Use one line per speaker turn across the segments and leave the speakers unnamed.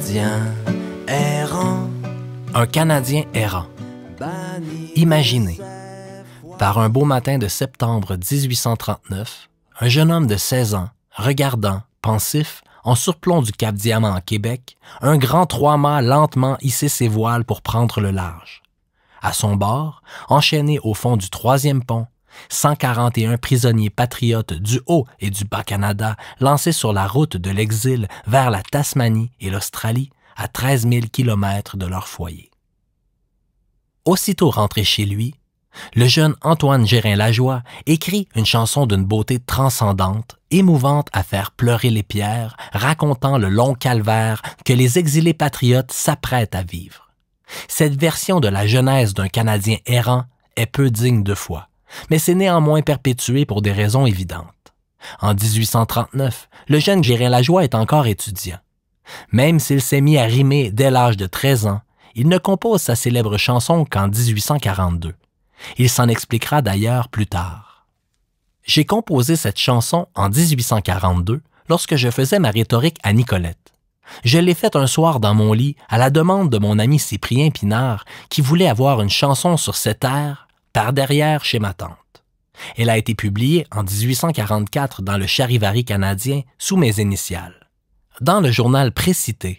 Canadien errant.
Un Canadien errant. Imaginez, par un beau matin de septembre 1839, un jeune homme de 16 ans, regardant, pensif, en surplomb du Cap Diamant en Québec, un grand trois-mâts lentement hissait ses voiles pour prendre le large. À son bord, enchaînés au fond du troisième pont, 141 prisonniers patriotes du Haut et du Bas-Canada lancés sur la route de l'exil vers la Tasmanie et l'Australie, à 13 000 kilomètres de leur foyer. Aussitôt rentré chez lui, le jeune Antoine Gérin-Lajoie écrit une chanson d'une beauté transcendante, émouvante à faire pleurer les pierres, racontant le long calvaire que les exilés patriotes s'apprêtent à vivre. Cette version de la genèse d'un Canadien errant est peu digne de foi, mais c'est néanmoins perpétué pour des raisons évidentes. En 1839, le jeune Gérin-Lajoie est encore étudiant. Même s'il s'est mis à rimer dès l'âge de 13 ans, il ne compose sa célèbre chanson qu'en 1842. Il s'en expliquera d'ailleurs plus tard. J'ai composé cette chanson en 1842 lorsque je faisais ma rhétorique à Nicolette. Je l'ai faite un soir dans mon lit à la demande de mon ami Cyprien Pinard qui voulait avoir une chanson sur cet air par derrière chez ma tante. Elle a été publiée en 1844 dans le Charivari canadien sous mes initiales. Dans le journal précité,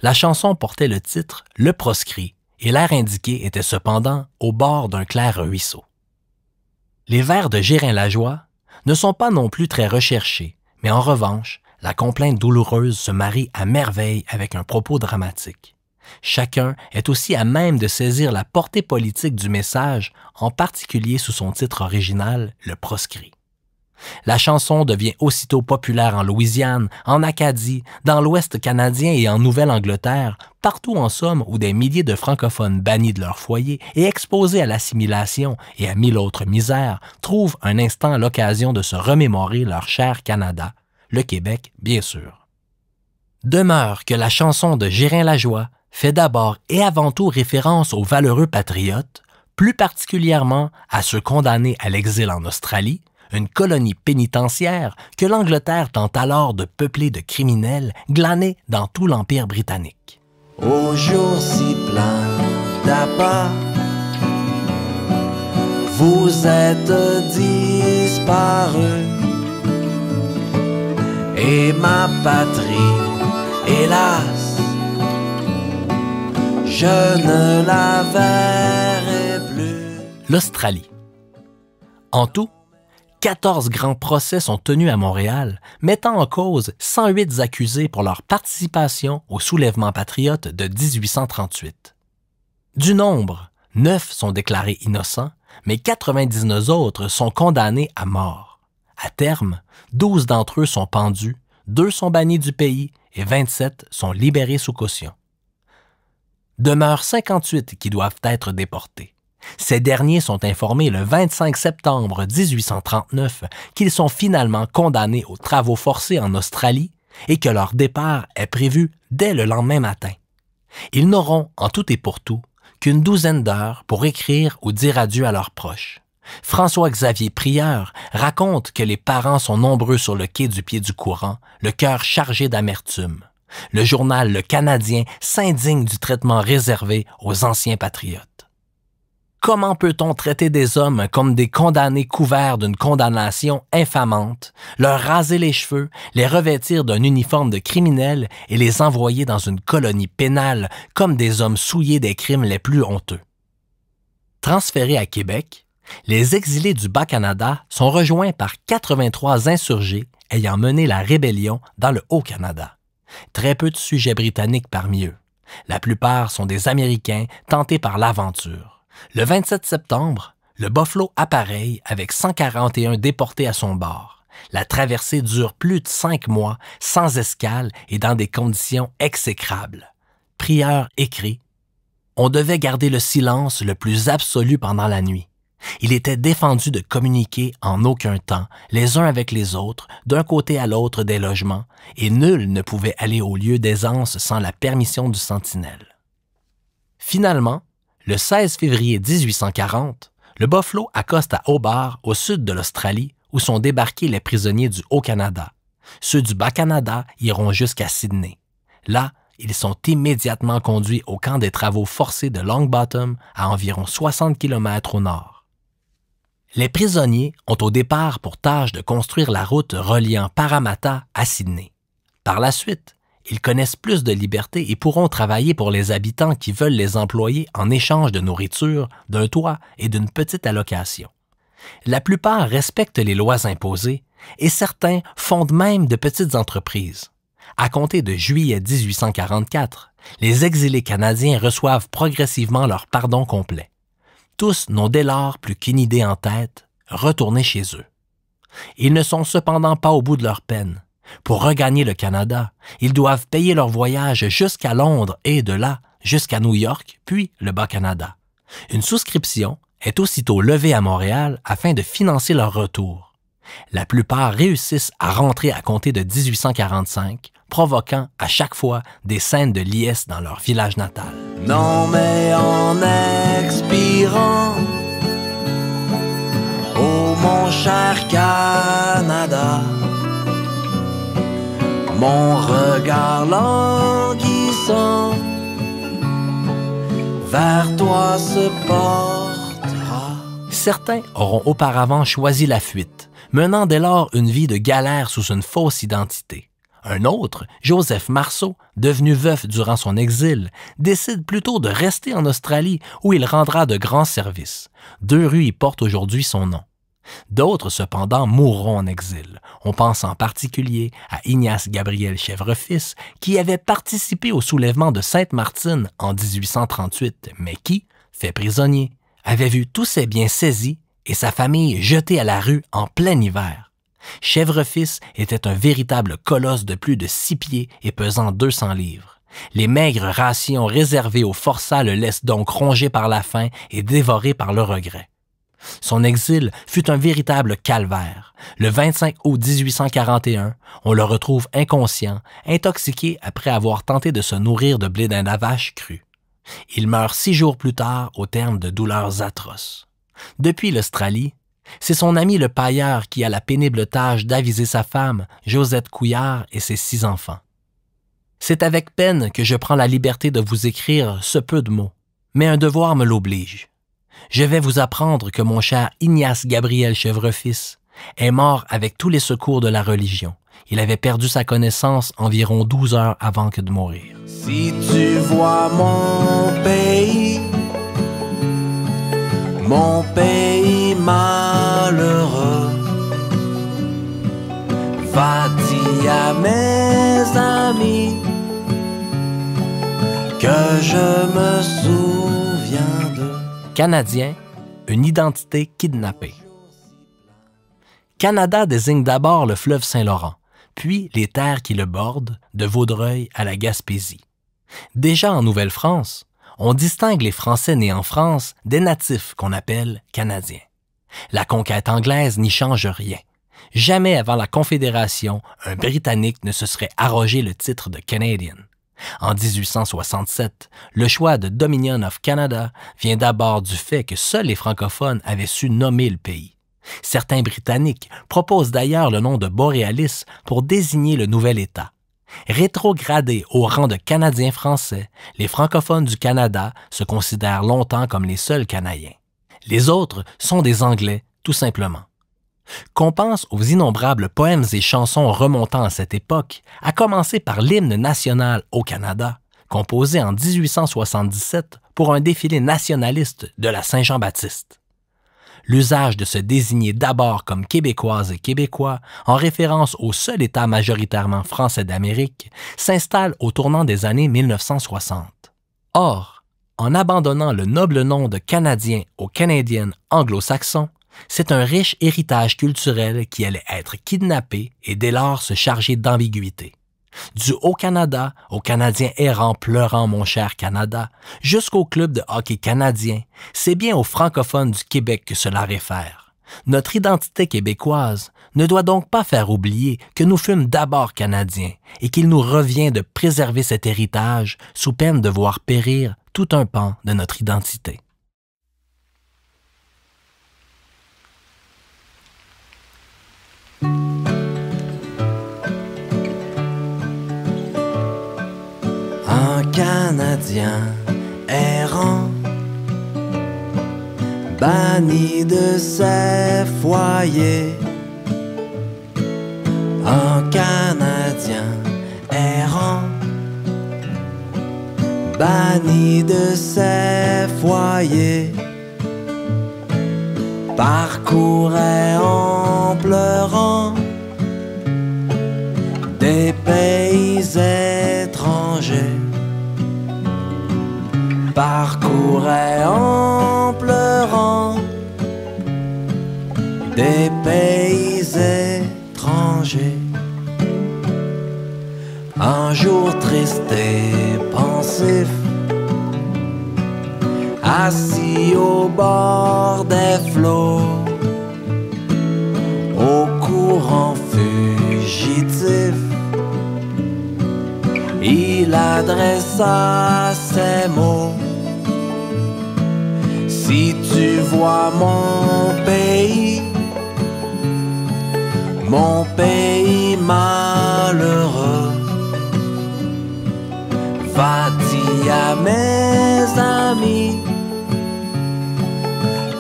la chanson portait le titre « Le proscrit » et l'air indiqué était cependant au bord d'un clair ruisseau. Les vers de Gérin-Lajoie ne sont pas non plus très recherchés, mais en revanche, la complainte douloureuse se marie à merveille avec un propos dramatique. Chacun est aussi à même de saisir la portée politique du message, en particulier sous son titre original, « Le proscrit ». La chanson devient aussitôt populaire en Louisiane, en Acadie, dans l'Ouest canadien et en Nouvelle-Angleterre, partout en somme où des milliers de francophones bannis de leur foyer et exposés à l'assimilation et à mille autres misères trouvent un instant l'occasion de se remémorer leur cher Canada, le Québec bien sûr. Demeure que la chanson de Gérin-Lajoie fait d'abord et avant tout référence aux valeureux patriotes, plus particulièrement à ceux condamnés à l'exil en Australie, une colonie pénitentiaire que l'Angleterre tente alors de peupler de criminels glanés dans tout l'Empire britannique.
Au jour si plein d'appât, vous êtes disparus, et ma patrie, hélas, je ne la verrai plus.
L'Australie. En tout, 14 grands procès sont tenus à Montréal, mettant en cause 108 accusés pour leur participation au soulèvement patriote de 1838. Du nombre, 9 sont déclarés innocents, mais 99 autres sont condamnés à mort. À terme, 12 d'entre eux sont pendus, 2 sont bannis du pays et 27 sont libérés sous caution. Demeurent 58 qui doivent être déportés. Ces derniers sont informés le 25 septembre 1839 qu'ils sont finalement condamnés aux travaux forcés en Australie et que leur départ est prévu dès le lendemain matin. Ils n'auront, en tout et pour tout, qu'une douzaine d'heures pour écrire ou dire adieu à leurs proches. François-Xavier Prieur raconte que les parents sont nombreux sur le quai du Pied-du-Courant, le cœur chargé d'amertume. Le journal Le Canadien s'indigne du traitement réservé aux anciens patriotes. Comment peut-on traiter des hommes comme des condamnés couverts d'une condamnation infamante, leur raser les cheveux, les revêtir d'un uniforme de criminels et les envoyer dans une colonie pénale comme des hommes souillés des crimes les plus honteux? Transférés à Québec, les exilés du Bas-Canada sont rejoints par 83 insurgés ayant mené la rébellion dans le Haut-Canada. Très peu de sujets britanniques parmi eux. La plupart sont des Américains tentés par l'aventure. Le 27 septembre, le Buffalo appareille avec 141 déportés à son bord. La traversée dure plus de 5 mois, sans escale et dans des conditions exécrables. Prieur écrit « On devait garder le silence le plus absolu pendant la nuit. Il était défendu de communiquer en aucun temps, les uns avec les autres, d'un côté à l'autre des logements, et nul ne pouvait aller au lieu d'aisance sans la permission du sentinelle. » Finalement, le 16 février 1840, le Buffalo accoste à Hobart, au sud de l'Australie, où sont débarqués les prisonniers du Haut-Canada. Ceux du Bas-Canada iront jusqu'à Sydney. Là, ils sont immédiatement conduits au camp des travaux forcés de Long Bottom, à environ 60 km au nord. Les prisonniers ont au départ pour tâche de construire la route reliant Parramatta à Sydney. Par la suite, ils connaissent plus de liberté et pourront travailler pour les habitants qui veulent les employer en échange de nourriture, d'un toit et d'une petite allocation. La plupart respectent les lois imposées et certains fondent même de petites entreprises. À compter de juillet 1844, les exilés canadiens reçoivent progressivement leur pardon complet. Tous n'ont dès lors plus qu'une idée en tête, retourner chez eux. Ils ne sont cependant pas au bout de leur peine. Pour regagner le Canada, ils doivent payer leur voyage jusqu'à Londres et de là jusqu'à New York, puis le Bas-Canada. Une souscription est aussitôt levée à Montréal afin de financer leur retour. La plupart réussissent à rentrer à compter de 1845, provoquant à chaque fois des scènes de liesse dans leur village natal.
Non mais en expirant, oh mon cher Canada, mon regard languissant vers toi se portera.
Certains auront auparavant choisi la fuite, menant dès lors une vie de galère sous une fausse identité. Un autre, Joseph Marceau, devenu veuf durant son exil, décide plutôt de rester en Australie où il rendra de grands services. 2 rues y portent aujourd'hui son nom. D'autres, cependant, mourront en exil. On pense en particulier à Ignace Gabriel Chèvrefils, qui avait participé au soulèvement de Sainte-Martine en 1838, mais qui, fait prisonnier, avait vu tous ses biens saisis et sa famille jetée à la rue en plein hiver. Chèvrefils était un véritable colosse de plus de 6 pieds et pesant 200 livres. Les maigres rations réservées aux forçats le laissent donc rongé par la faim et dévoré par le regret. Son exil fut un véritable calvaire. Le 25 août 1841, on le retrouve inconscient, intoxiqué après avoir tenté de se nourrir de blé d'Inde à vache cru. Il meurt 6 jours plus tard au terme de douleurs atroces. Depuis l'Australie, c'est son ami le pailleur qui a la pénible tâche d'aviser sa femme, Josette Couillard, et ses 6 enfants. C'est avec peine que je prends la liberté de vous écrire ce peu de mots, mais un devoir me l'oblige. Je vais vous apprendre que mon cher Ignace Gabriel Chèvrefils est mort avec tous les secours de la religion. Il avait perdu sa connaissance environ 12 heures avant que de mourir.
Si tu vois mon pays malheureux, va-t-y à mes amis, que je me souviens d'eux.
Canadien, une identité kidnappée. Canada désigne d'abord le fleuve Saint-Laurent, puis les terres qui le bordent, de Vaudreuil à la Gaspésie. Déjà en Nouvelle-France, on distingue les Français nés en France des natifs qu'on appelle Canadiens. La conquête anglaise n'y change rien. Jamais avant la Confédération, un Britannique ne se serait arrogé le titre de Canadian. En 1867, le choix de Dominion of Canada vient d'abord du fait que seuls les francophones avaient su nommer le pays. Certains Britanniques proposent d'ailleurs le nom de Boréalis pour désigner le nouvel État. Rétrogradés au rang de Canadiens français, les francophones du Canada se considèrent longtemps comme les seuls Canadiens. Les autres sont des Anglais, tout simplement. Qu'on pense aux innombrables poèmes et chansons remontant à cette époque, à commencer par l'hymne national au Canada, composé en 1877 pour un défilé nationaliste de la Saint-Jean-Baptiste. L'usage de se désigner d'abord comme Québécoises et Québécois, en référence au seul État majoritairement français d'Amérique, s'installe au tournant des années 1960. Or, en abandonnant le noble nom de Canadien aux Canadiens anglo-saxons, c'est un riche héritage culturel qui allait être kidnappé et dès lors se charger d'ambiguïté. Du Haut-Canada aux Canadiens errants pleurant mon cher Canada, jusqu'au club de hockey canadien, c'est bien aux francophones du Québec que cela réfère. Notre identité québécoise ne doit donc pas faire oublier que nous fûmes d'abord Canadiens et qu'il nous revient de préserver cet héritage sous peine de voir périr tout un pan de notre identité.
Canadien errant, banni de ses foyers. Un Canadien errant, banni de ses foyers, parcourait en pleurant des pays étrangers, parcourait en pleurant des pays étrangers. Un jour triste et pensif, assis au bord des flots, au courant fugitif, il adressa ces mots: si tu vois mon pays malheureux, va-t-y à mes amis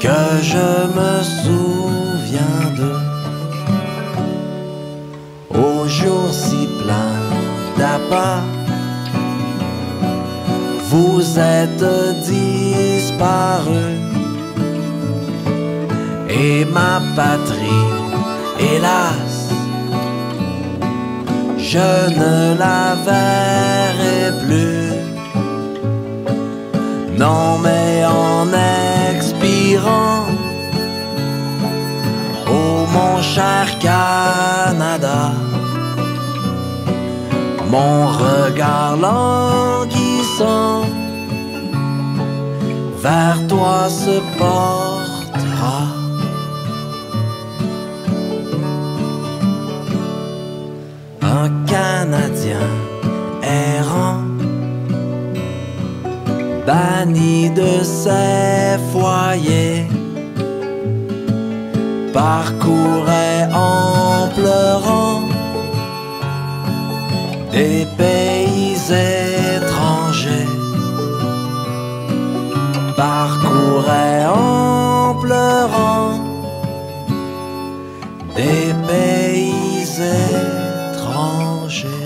que je me souviens d'eux. Au jour si plein d'appât, vous êtes disparus, et ma patrie, hélas, je ne la verrai plus. Non, mais en expirant, oh mon cher Canada, mon regard languissant vers toi se portera. Un Canadien errant, banni de ses foyers, parcourait en pleurant des pays étrangers, parcourait en pleurant des pays étrangers.